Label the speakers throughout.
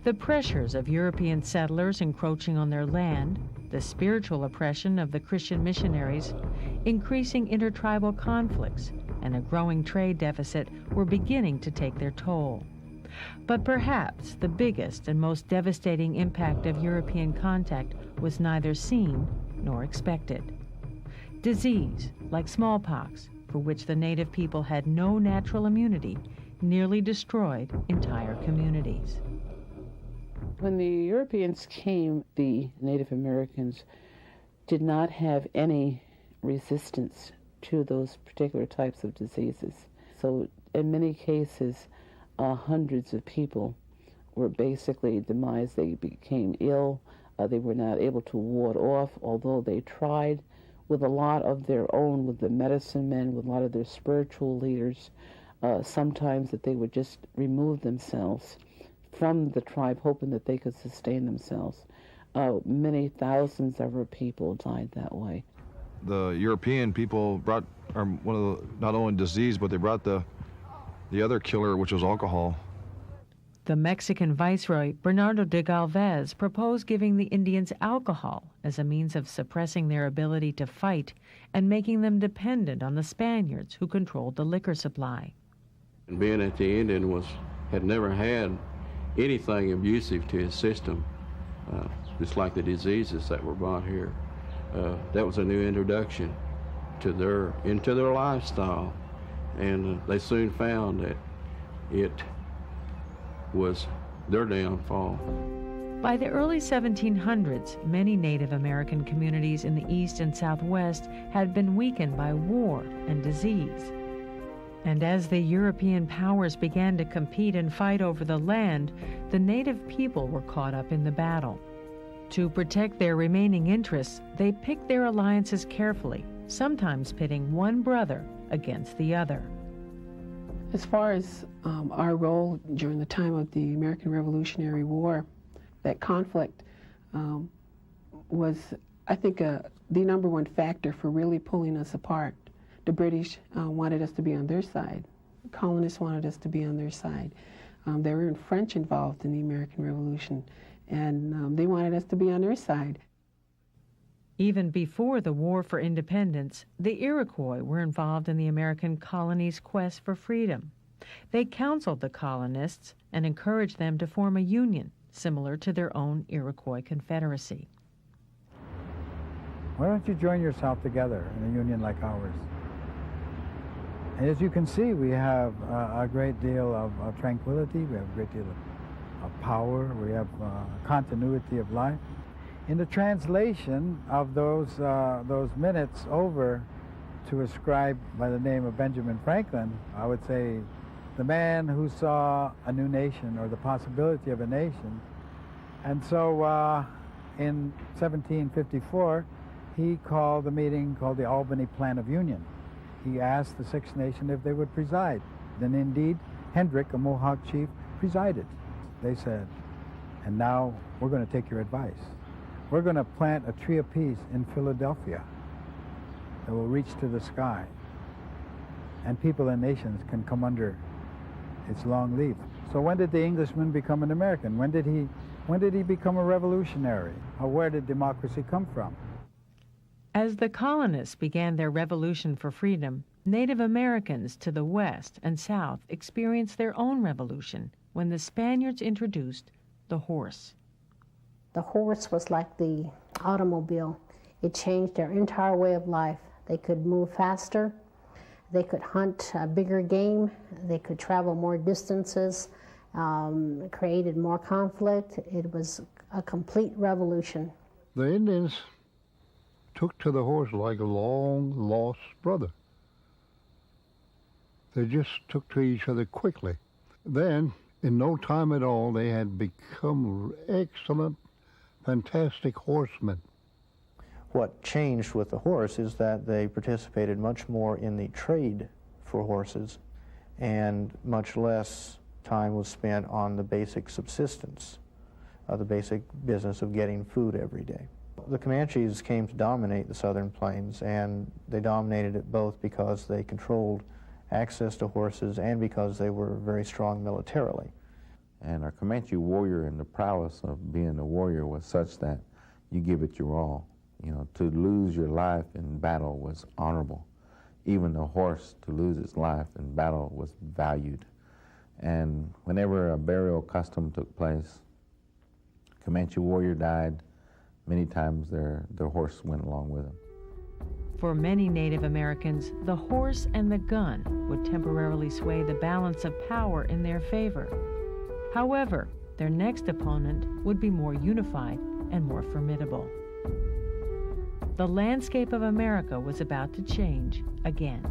Speaker 1: The pressures of European settlers encroaching on their land, the spiritual oppression of the Christian missionaries, increasing intertribal conflicts, and a growing trade deficit were beginning to take their toll. But perhaps the biggest and most devastating impact of European contact was neither seen nor expected. Disease, like smallpox, for which the native people had no natural immunity, nearly destroyed entire communities.
Speaker 2: When the Europeans came, the Native Americans did not have any resistance to those particular types of diseases. So in many cases, hundreds of people were basically demised. They became ill. They were not able to ward off, although they tried with a lot of their own, with the medicine men, with a lot of their spiritual leaders, sometimes that they would just remove themselves from the tribe, hoping that they could sustain themselves. Many thousands of our people died that way.
Speaker 3: The European people brought one of the, not only disease, but they brought the other killer, which was alcohol.
Speaker 1: The Mexican viceroy, Bernardo de Galvez, proposed giving the Indians alcohol as a means of suppressing their ability to fight and making them dependent on the Spaniards who controlled the liquor supply.
Speaker 4: And being that the Indian had never had anything abusive to his system, just like the diseases that were brought here, that was a new introduction to into their lifestyle, and they soon found that it was their downfall.
Speaker 1: By the early 1700s, many Native American communities in the East and Southwest had been weakened by war and disease. And as the European powers began to compete and fight over the land, the native people were caught up in the battle. To protect their remaining interests, they picked their alliances carefully, sometimes pitting one brother against the other.
Speaker 5: As far as our role during the time of the American Revolutionary War, that conflict was, I think, the number one factor for really pulling us apart. The British wanted us to be on their side. The colonists wanted us to be on their side. There were French involved in the American Revolution, and they wanted us to be on their side.
Speaker 1: Even before the War for Independence, the Iroquois were involved in the American colonies' quest for freedom. They counseled the colonists and encouraged them to form a union similar to their own Iroquois Confederacy.
Speaker 6: Why don't you join yourself together in a union like ours? And as you can see, we have a great deal of tranquility, we have a great deal of power, we have continuity of life. In the translation of those minutes over to a scribe by the name of Benjamin Franklin, I would say the man who saw a new nation or the possibility of a nation. And so in 1754, he called a meeting called the Albany Plan of Union. He asked the Six Nations if they would preside. Then indeed, Hendrick, a Mohawk chief, presided. They said, and now we're going to take your advice. We're going to plant a tree of peace in Philadelphia that will reach to the sky, and people and nations can come under its long leaf. So when did the Englishman become an American? When did he become a revolutionary? Or where did democracy come from?
Speaker 1: As the colonists began their revolution for freedom, Native Americans to the west and south experienced their own revolution when the Spaniards introduced the horse.
Speaker 7: The horse was like the automobile. It changed their entire way of life. They could move faster, they could hunt bigger game, they could travel more distances, created more conflict. It was a complete revolution.
Speaker 8: The Indians took to the horse like a long-lost brother. They just took to each other quickly. Then, in no time at all, they had become excellent, fantastic horsemen.
Speaker 9: What changed with the horse is that they participated much more in the trade for horses, and much less time was spent on the basic subsistence, the basic business of getting food every day. The Comanches came to dominate the southern plains, and they dominated it both because they controlled access to horses and because they were very strong militarily.
Speaker 10: And our Comanche warrior and the prowess of being a warrior was such that you give it your all. You know, to lose your life in battle was honorable. Even the horse, to lose its life in battle was valued. And whenever a burial custom took place, Comanche warrior died, many times their horse went along with him.
Speaker 1: For many Native Americans, the horse and the gun would temporarily sway the balance of power in their favor. However, their next opponent would be more unified and more formidable. The landscape of America was about to change again.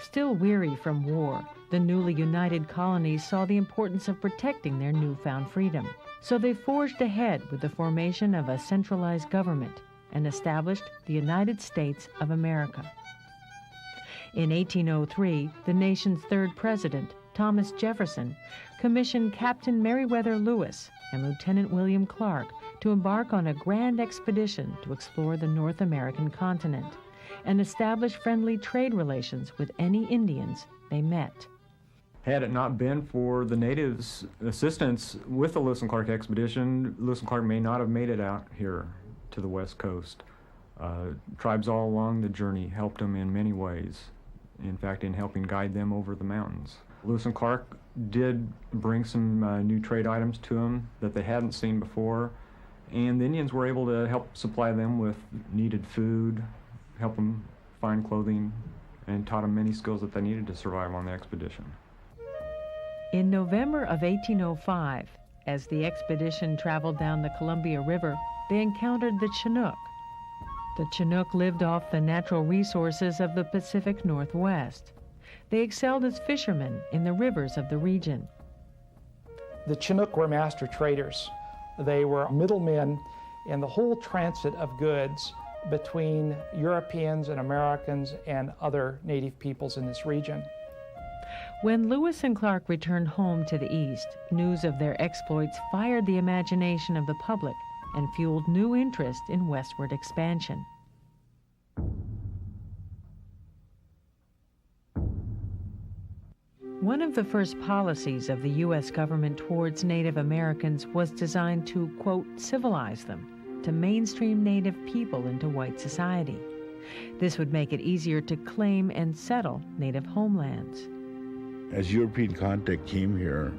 Speaker 1: Still weary from war, the newly united colonies saw the importance of protecting their newfound freedom. So they forged ahead with the formation of a centralized government and established the United States of America. In 1803, the nation's third president, Thomas Jefferson, commissioned Captain Meriwether Lewis and Lieutenant William Clark to embark on a grand expedition to explore the North American continent and establish friendly trade relations with any Indians they met.
Speaker 11: Had it not been for the natives' assistance with the Lewis and Clark expedition, Lewis and Clark may not have made it out here to the West Coast. Tribes all along the journey helped them in many ways, in fact, in helping guide them over the mountains. Lewis and Clark did bring some new trade items to them that they hadn't seen before, and the Indians were able to help supply them with needed food, help them find clothing, and taught them many skills that they needed to survive on the expedition.
Speaker 1: In November of 1805, as the expedition traveled down the Columbia River, they encountered the Chinook. The Chinook lived off the natural resources of the Pacific Northwest. They excelled as fishermen in the rivers of the region.
Speaker 12: The Chinook were master traders. They were middlemen in the whole transit of goods between Europeans and Americans and other native peoples in this region.
Speaker 1: When Lewis and Clark returned home to the east, news of their exploits fired the imagination of the public and fueled new interest in westward expansion. One of the first policies of the U.S. government towards Native Americans was designed to, quote, civilize them, to mainstream Native people into white society. This would make it easier to claim and settle Native homelands.
Speaker 13: As European contact came here,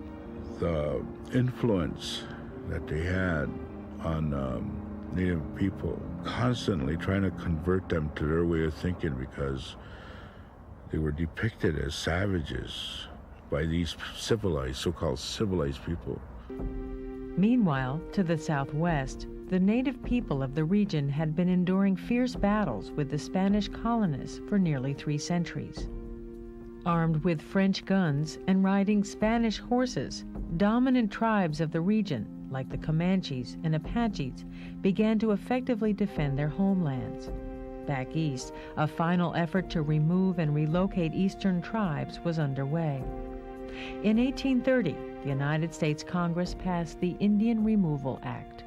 Speaker 13: the influence that they had on Native people, constantly trying to convert them to their way of thinking because they were depicted as savages by these civilized, so-called civilized people.
Speaker 1: Meanwhile, to the southwest, the native people of the region had been enduring fierce battles with the Spanish colonists for nearly 3 centuries. Armed with French guns and riding Spanish horses, dominant tribes of the region, like the Comanches and Apaches, began to effectively defend their homelands. Back east, a final effort to remove and relocate eastern tribes was underway. In 1830, the United States Congress passed the Indian Removal Act.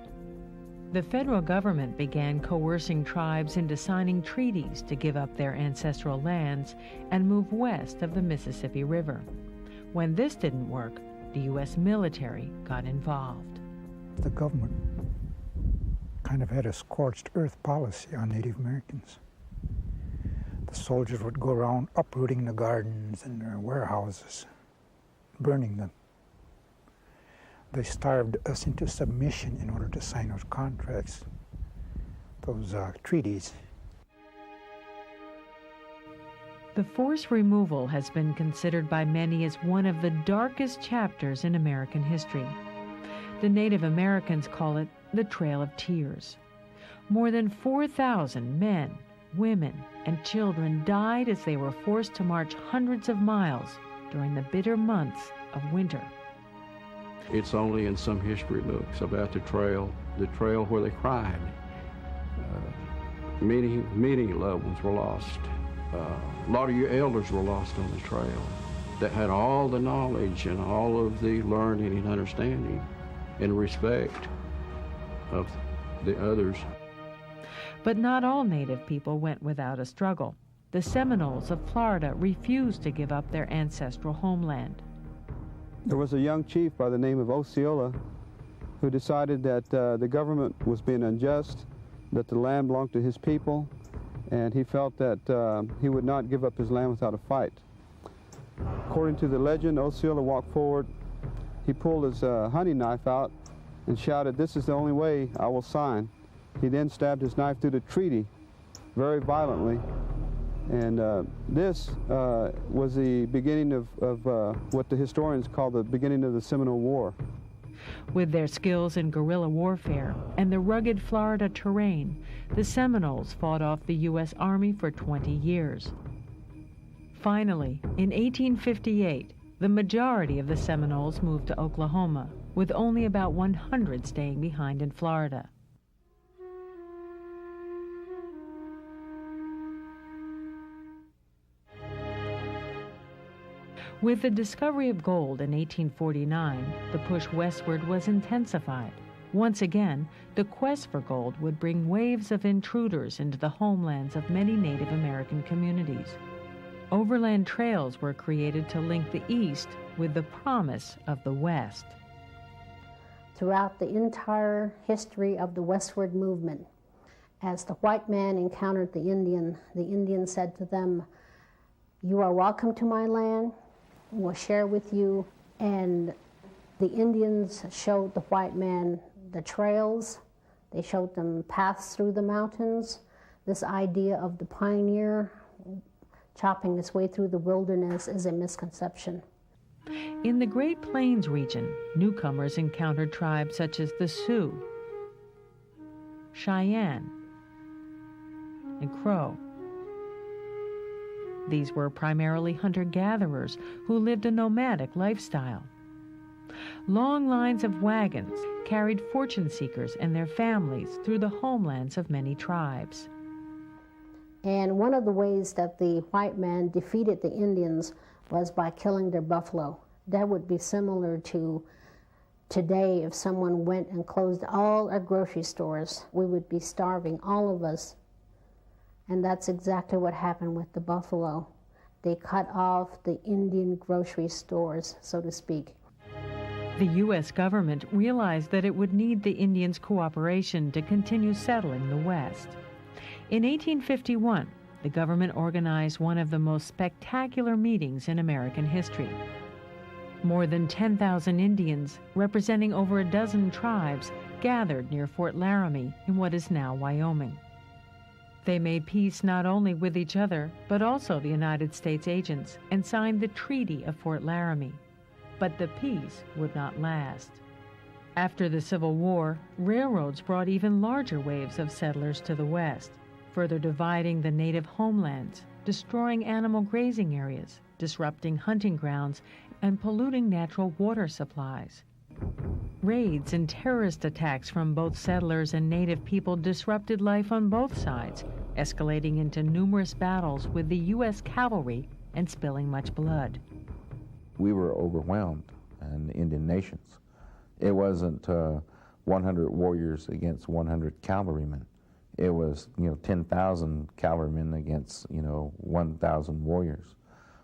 Speaker 1: The federal government began coercing tribes into signing treaties to give up their ancestral lands and move west of the Mississippi River. When this didn't work, the U.S. military got involved.
Speaker 14: The government kind of had a scorched earth policy on Native Americans. The soldiers would go around uprooting the gardens and their warehouses, burning them. They starved us into submission in order to sign those contracts, those treaties.
Speaker 1: The forced removal has been considered by many as one of the darkest chapters in American history. The Native Americans call it the Trail of Tears. More than 4,000 men, women, and children died as they were forced to march hundreds of miles during the bitter months of winter.
Speaker 4: It's only in some history books about the trail where they cried. Many loved ones were lost. A lot of your elders were lost on the trail that had all the knowledge and all of the learning and understanding and respect of the others.
Speaker 1: But not all Native people went without a struggle. The Seminoles of Florida refused to give up their ancestral homeland.
Speaker 15: There was a young chief by the name of Osceola who decided that the government was being unjust, that the land belonged to his people, and he felt that he would not give up his land without a fight. According to the legend, Osceola walked forward, he pulled his hunting knife out and shouted, "This is the only way I will sign." He then stabbed his knife through the treaty very violently, and this was the beginning of what the historians call the beginning of the Seminole War.
Speaker 1: With their skills in guerrilla warfare and the rugged Florida terrain, the Seminoles fought off the U.S. Army for 20 years. Finally, in 1858, the majority of the Seminoles moved to Oklahoma, with only about 100 staying behind in Florida. With the discovery of gold in 1849, the push westward was intensified. Once again, the quest for gold would bring waves of intruders into the homelands of many Native American communities. Overland trails were created to link the East with the promise of the West.
Speaker 7: Throughout the entire history of the westward movement, as the white man encountered the Indian said to them, "You are welcome to my land. We'll share with you." And the Indians showed the white man the trails. They showed them paths through the mountains. This idea of the pioneer chopping his way through the wilderness is a misconception.
Speaker 1: In the Great Plains region, newcomers encountered tribes such as the Sioux, Cheyenne, and Crow. These were primarily hunter-gatherers who lived a nomadic lifestyle. Long lines of wagons carried fortune seekers and their families through the homelands of many tribes.
Speaker 7: And one of the ways that the white man defeated the Indians was by killing their buffalo. That would be similar to today if someone went and closed all our grocery stores. We would be starving, all of us. And that's exactly what happened with the buffalo. They cut off the Indian grocery stores, so to speak.
Speaker 1: The U.S. government realized that it would need the Indians' cooperation to continue settling the West. In 1851, the government organized one of the most spectacular meetings in American history. More than 10,000 Indians, representing over a dozen tribes, gathered near Fort Laramie in what is now Wyoming. They made peace not only with each other, but also the United States agents, and signed the Treaty of Fort Laramie. But the peace would not last. After the Civil War, railroads brought even larger waves of settlers to the West, further dividing the native homelands, destroying animal grazing areas, disrupting hunting grounds, and polluting natural water supplies. Raids and terrorist attacks from both settlers and native people disrupted life on both sides, escalating into numerous battles with the U.S. cavalry and spilling much blood.
Speaker 10: We were overwhelmed in the Indian nations. It wasn't 100 warriors against 100 cavalrymen. It was, 10,000 cavalrymen against, 1,000 warriors.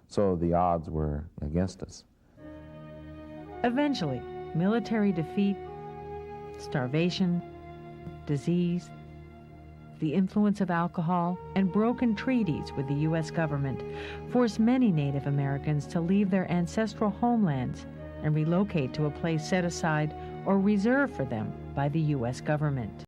Speaker 10: So the odds were against us.
Speaker 1: Eventually, military defeat, starvation, disease, the influence of alcohol, and broken treaties with the U.S. government forced many Native Americans to leave their ancestral homelands and relocate to a place set aside or reserved for them by the U.S. government.